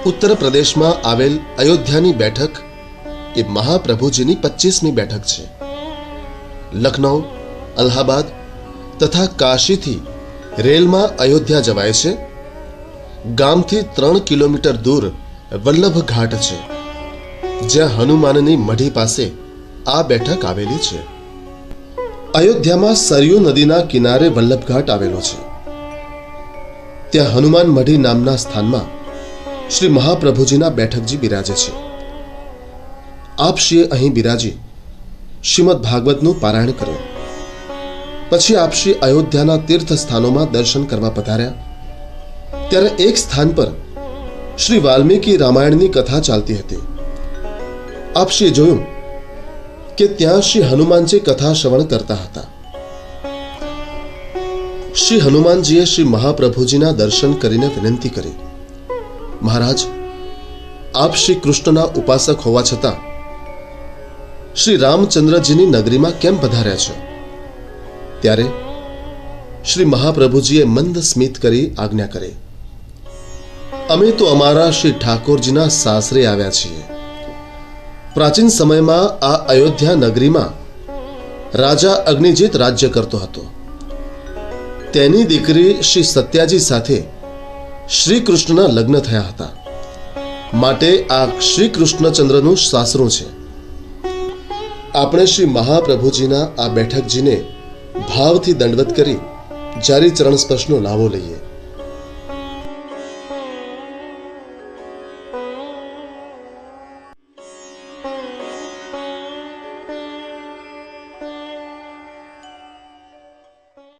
ઉત્તર પ્રદેશમાં આવેલ અયોધ્યાની બેઠક એ મહાપ્રભુજીની 25મી બેઠક છે. લખનૌ, અલ્હાબાદ તથા કાશીથી રેલમાં અયોધ્યા જવાય છે. ગામથી 3 કિલોમીટર દૂર વલ્લભ ઘાટ છે, જ્યાં હનુમાનની મઢી પાસે આ બેઠક આવેલી છે. અયોધ્યામાં સરયુ નદીના કિનારે વલ્લભ ઘાટ આવેલો છે. ત્યાં હનુમાન મઢી નામના સ્થાનમાં શ્રી મહાપ્રભુજીના બેઠકજી બિરાજે છે. આપશ્રીએ અહીં બિરાજી શ્રીમદ ભાગવતનું પારાયણ કર્યું. પછી આપશ્રી અયોધ્યાના તીર્થ સ્થાનોમાં દર્શન કરવા પધાર્યા. ત્યારે એક સ્થાન પર શ્રી વાલ્મીકી રામાયણની કથા ચાલતી હતી. આપશ્રીએ જોયું કે ત્યાં શ્રી હનુમાનજી કથા શ્રવણ કરતા હતા. શ્રી હનુમાનજીએ શ્રી મહાપ્રભુજીના દર્શન કરીને વિનંતી કરી, મહારાજ, આપ શ્રી કૃષ્ણના ઉપાસક હોવા છતાં શ્રી રામચંદ્રજીની નગરીમાં કેમ પધાર્યા છો? ત્યારે શ્રી મહાપ્રભુજીએ મંદ સ્મિત કરી આજ્ઞા કરી, અમે તો અમારા શ્રી ઠાકોરજીના સાસરે આવ્યા છીએ. પ્રાચીન સમયમાં આ અયોધ્યા નગરીમાં રાજા અગ્નિજીત રાજ્ય કરતો હતો. તેની દીકરી શ્રી સત્યાજી સાથે શ્રી કૃષ્ણના લગ્ન થયા હતા. માટે આ શ્રી કૃષ્ણચંદ્રનું સાસરું છે. આપણે શ્રી મહાપ્રભુજીના આ બેઠકજીને ભાવથી દંડવત કરી જારી ચરણ સ્પર્શનો લાવો લઈએ.